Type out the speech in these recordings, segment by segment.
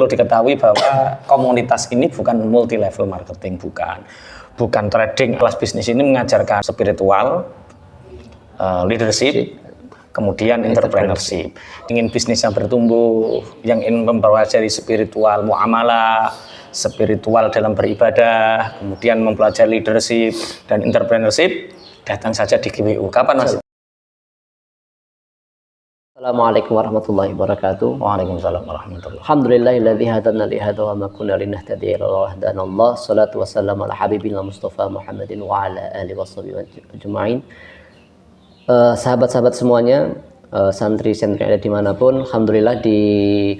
perlu diketahui bahwa komunitas ini bukan multi level marketing, bukan trading. Kelas bisnis ini mengajarkan spiritual, leadership, kemudian entrepreneurship. Ingin bisnisnya bertumbuh, yang ingin mempelajari spiritual, muamalah, spiritual dalam beribadah, kemudian mempelajari leadership dan entrepreneurship, datang saja di GWU. Kapan Mas? Assalamualaikum warahmatullahi wabarakatuh. Waalaikumsalam warahmatullahi wabarakatuh. Alhamdulillahilladzi hadana li hadza wa ma kunna linahtadiya laula an hadana. Shalatu wassalamu ala habibina Mustafa Muhammadin wa ala alihi washabihi ajmain. Sahabat-sahabat semuanya, santri-santri yang ada dimanapun, alhamdulillah di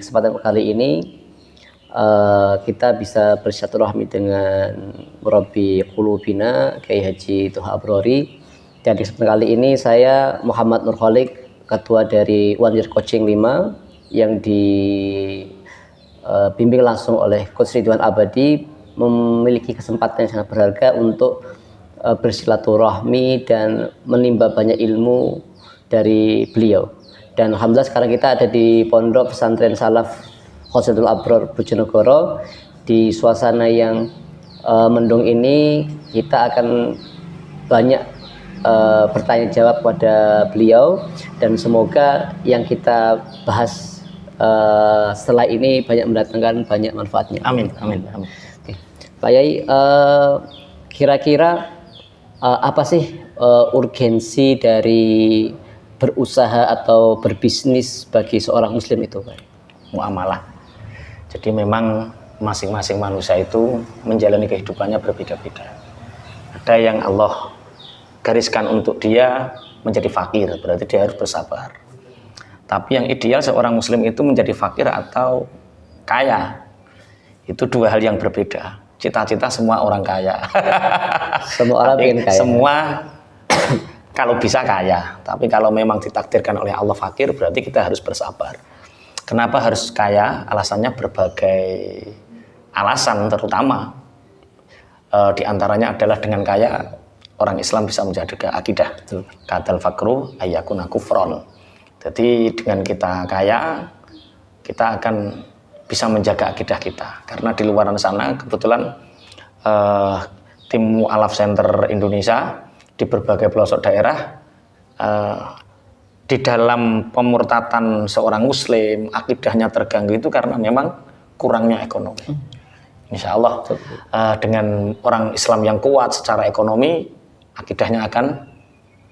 kesempatan kali ini kita bisa bersilaturahmi dengan Murabbi Qulubina Kiai Haji Toha Abrori. Dan di kesempatan kali ini saya Muhammad Nur Khalik, ketua dari One Year Coaching 5 yang dibimbing langsung oleh Coach Ridwan Abadi, memiliki kesempatan yang sangat berharga untuk bersilaturahmi dan menimba banyak ilmu dari beliau. Dan alhamdulillah sekarang kita ada di Pondok Pesantren Salaf Khosatul Abror Bojonegoro. Di suasana yang mendung ini kita akan banyak bertanya jawab pada beliau, dan semoga yang kita bahas setelah ini banyak mendatangkan banyak manfaatnya. Amin, amin, amin. Oke. Pak Yai, kira-kira apa sih urgensi dari berusaha atau berbisnis bagi seorang muslim itu, Pak? Muamalah. Jadi memang masing-masing manusia itu menjalani kehidupannya berbeda-beda. Ada yang Allah gariskan untuk dia menjadi fakir, berarti dia harus bersabar. Tapi yang ideal seorang muslim itu menjadi fakir atau kaya, itu dua hal yang berbeda. Cita-cita semua orang kaya. Semua orang ingin kaya. Semua kalau bisa kaya, tapi kalau memang ditakdirkan oleh Allah fakir, berarti kita harus bersabar. Kenapa harus kaya? Alasannya berbagai alasan, terutama di antaranya adalah dengan kaya orang Islam bisa menjaga akidah. Kadal fakru ayyakuna kufron. Jadi dengan kita kaya, kita akan bisa menjaga akidah kita. Karena di luar sana kebetulan tim Mu'alaf Center Indonesia di berbagai pelosok daerah, di dalam pemurtatan seorang muslim, akidahnya terganggu itu karena memang kurangnya ekonomi. Insya Allah dengan orang Islam yang kuat secara ekonomi, akidahnya akan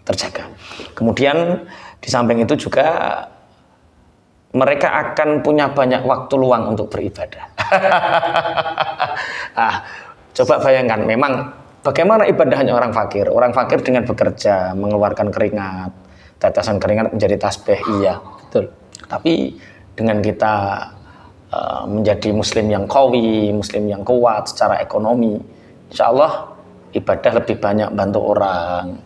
terjaga. Kemudian di samping itu juga mereka akan punya banyak waktu luang untuk beribadah. Coba bayangkan, memang bagaimana ibadahnya orang fakir. Orang fakir dengan bekerja, mengeluarkan keringat, tetesan keringat menjadi tasbih, iya, betul. Tapi dengan kita menjadi muslim yang qawi, muslim yang kuat secara ekonomi, insya Allah ibadah lebih banyak bantu orang.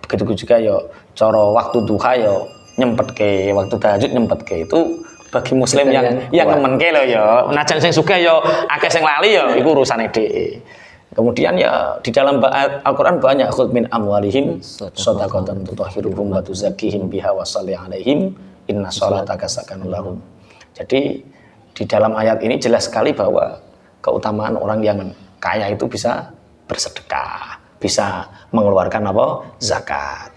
Begitu juga yo coro waktu duha yo nyempet ke, waktu tahajud nyempet ke, itu bagi muslim yang nemen ke lo yo. Najan sing sugih yo akeh sing lali yo, iku urusane dhek. Kemudian ya di dalam Al-Qur'an banyak, khudz min amwalihim shadaqatan tutahhiruhum wa tuzakkihim biha wa shalli 'alaihim inna sholataka sakanun lahum. Jadi di dalam ayat ini jelas sekali bahwa keutamaan orang yang kaya itu bisa bersedekah, bisa mengeluarkan apa? Zakat.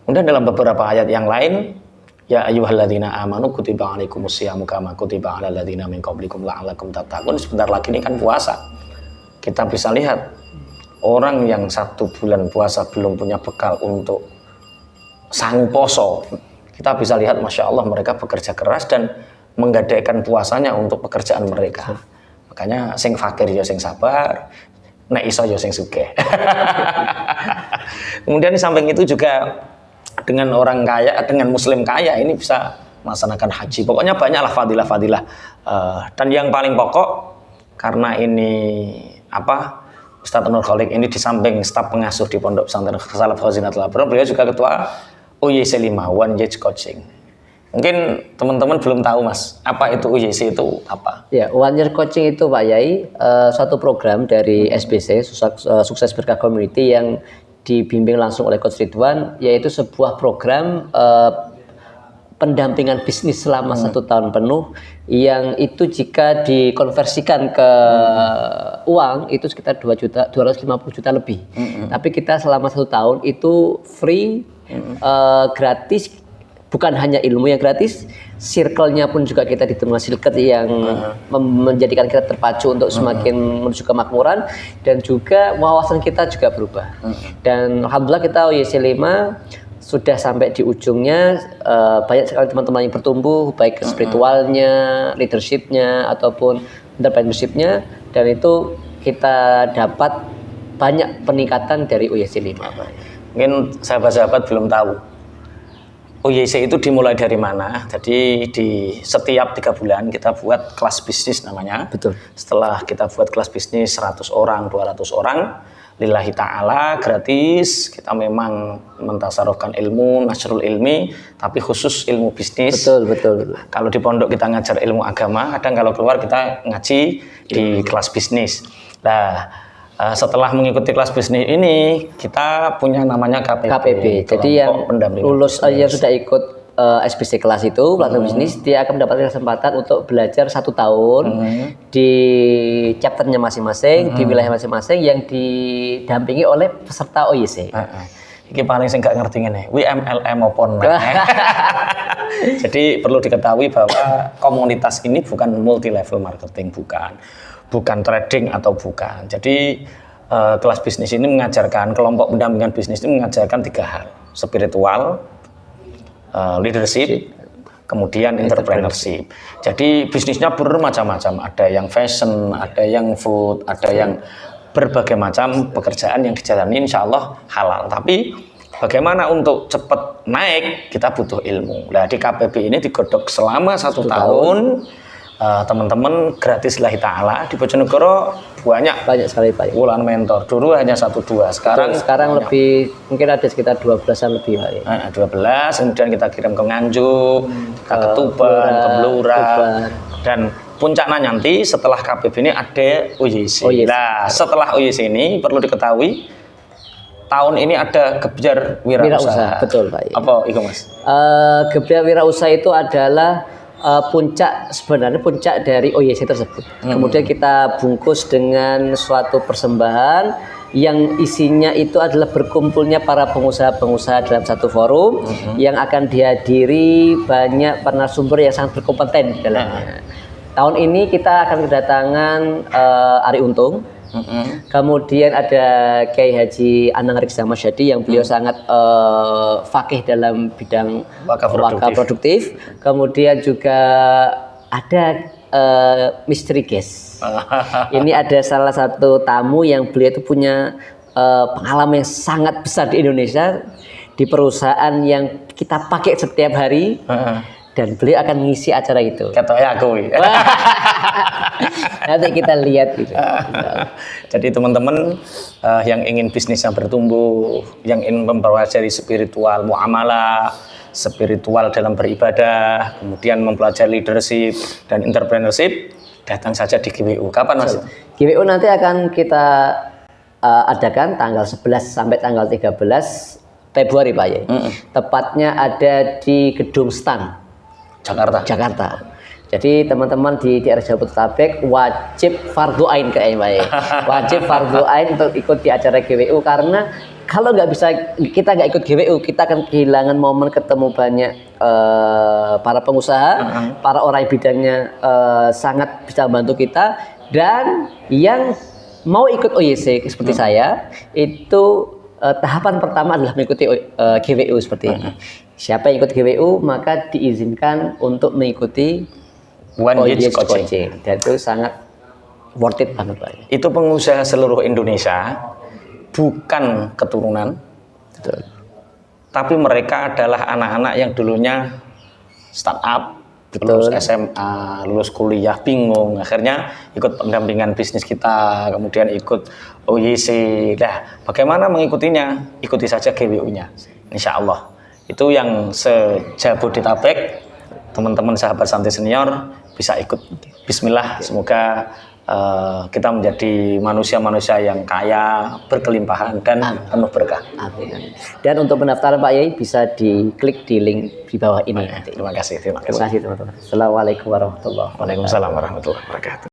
Kemudian dalam beberapa ayat yang lain, ya ayyuhalladzina amanu kutiba alaikumusyamu kama kutiba alal ladzina min qablikum la'allakum tattaqun. Sebentar lagi ini kan puasa. Kita bisa lihat orang yang 1 bulan puasa belum punya bekal untuk sang poso. Kita bisa lihat, masya Allah, mereka bekerja keras dan menggadaikan puasanya untuk pekerjaan mereka. Makanya sing fakir ya sing sabar, nek iso yo sing sugih. Kemudian di samping itu juga dengan orang kaya, dengan muslim kaya ini bisa melaksanakan haji. Pokoknya banyaklah fadilah-fadilah. Dan yang paling pokok, karena ini Ustadz Nur Khalik ini di samping staf pengasuh di Pondok Pesantren Salaf Khosatul Abror, beliau juga ketua UYC 5 One Year Coaching. Mungkin teman-teman belum tahu, Mas, apa itu UYC itu apa? Ya, One Year Coaching itu, Pak Yai, suatu program dari SBC, Sukses Berkah Community, yang dibimbing langsung oleh Coach Ridwan, yaitu sebuah program pendampingan bisnis selama 1 tahun penuh, yang itu jika dikonversikan ke uang itu sekitar 250 juta lebih. Tapi kita selama 1 tahun itu free, gratis. Bukan hanya ilmu yang gratis, circle-nya pun juga kita diterima circle yang menjadikan kita terpacu untuk semakin menuju kemakmuran, dan juga wawasan kita juga berubah. Dan alhamdulillah kita OYC 5 sudah sampai di ujungnya, banyak sekali teman-teman yang bertumbuh, baik spiritualnya, leadership-nya, ataupun entrepreneurship-nya, dan itu kita dapat banyak peningkatan dari OYC 5. Mungkin sahabat-sahabat belum tahu OYC itu dimulai dari mana. Jadi di setiap 3 bulan kita buat kelas bisnis namanya. Betul. Setelah kita buat kelas bisnis 100 orang, 200 orang, lillahi ta'ala, gratis. Kita memang mentasarufkan ilmu, nasrul ilmi, tapi khusus ilmu bisnis. Betul. Kalau di pondok kita ngajar ilmu agama, kadang kalau keluar kita ngaji di kelas bisnis. Nah, setelah mengikuti kelas bisnis ini, kita punya namanya KPB. Jadi yang lulus yang sudah ikut SBC kelas itu, pelatihan bisnis, dia akan mendapatkan kesempatan untuk belajar 1 tahun di chapternya masing-masing, di wilayah masing-masing, yang didampingi oleh peserta OYC. Ini paling saya nggak ngerti ini, WMLM opon. Jadi perlu diketahui bahwa komunitas ini bukan multi level marketing, bukan trading atau bukan. Jadi kelas bisnis ini mengajarkan, kelompok pendampingan bisnis ini mengajarkan 3 hal: spiritual, leadership, kemudian entrepreneurship. Jadi bisnisnya bermacam-macam, ada yang fashion, ada yang food, ada yang berbagai macam pekerjaan yang dijalani insya Allah halal. Tapi bagaimana untuk cepat naik, kita butuh ilmu. Nah, di KPB ini digodok selama 1 tahun. Teman-teman gratis lillahi ta'ala. Di Bojonegoro banyak sekali Pak. Wulan mentor. Dulu hanya 1-2. Sekarang lebih, mungkin ada sekitar 12-an lebih Pak. 12, kemudian kita kirim ke Nganjuk, ke Tuban, ke Blora. Dan puncaknya nanti setelah KPB ini ada OYC. Nah, setelah OYC ini perlu diketahui, tahun ini ada Gebyar Wirausaha. Betul Pak. Apa itu Mas? Gebyar Wirausaha itu adalah puncak dari OYC tersebut. Kemudian kita bungkus dengan suatu persembahan yang isinya itu adalah berkumpulnya para pengusaha-pengusaha dalam satu forum yang akan dihadiri banyak narasumber yang sangat berkompeten di dalamnya. Tahun ini kita akan kedatangan Ari Untung. Kemudian ada Kiai Haji Anang Riksa Masyadi yang beliau sangat fakih dalam bidang wakaf produktif. Kemudian juga ada Misteri Guest. Ini ada salah satu tamu yang beliau itu punya pengalaman yang sangat besar di Indonesia, di perusahaan yang kita pakai setiap hari. Dan beliau akan mengisi acara itu. Katanya aku. Nanti kita lihat gitu. Jadi teman-teman yang ingin bisnisnya bertumbuh, yang ingin mempelajari spiritual muamalah, spiritual dalam beribadah, kemudian mempelajari leadership dan entrepreneurship, datang saja di GWU. Kapan Mas? GWU nanti akan kita adakan tanggal 11 sampai tanggal 13 Februari Pak ya. Tepatnya ada di Gedung Stan Jakarta. Jadi teman-teman di daerah Jabodetabek wajib fardu ain ke Pak ya. Wajib fardu ain untuk ikut di acara GWU, karena kalau kita nggak ikut GWU, kita akan kehilangan momen ketemu banyak para pengusaha, para orang yang bidangnya sangat bisa membantu kita, dan yang mau ikut OYC seperti saya itu tahapan pertama adalah mengikuti GWU seperti ini. Siapa yang ikut GWU maka diizinkan untuk mengikuti OYC coaching. Dan itu sangat worth it banget Pak. Itu pengusaha seluruh Indonesia, bukan keturunan. Betul. Tapi mereka adalah anak-anak yang dulunya startup, lulus SMA, lulus kuliah, bingung, akhirnya ikut pendampingan bisnis kita, kemudian ikut OYC. Nah, bagaimana mengikutinya? Ikuti saja GWU-nya, insya Allah. Itu yang se-Jabodetabek, teman-teman sahabat santri senior bisa ikut. Bismillah, semoga kita menjadi manusia-manusia yang kaya, berkelimpahan dan penuh berkah. Amin. Dan untuk pendaftaran Pak Yai bisa diklik di link di bawah ini nanti. Terima kasih. Terima kasih teman-teman. Assalamualaikum warahmatullahi wabarakatuh. Waalaikumsalam warahmatullahi wabarakatuh.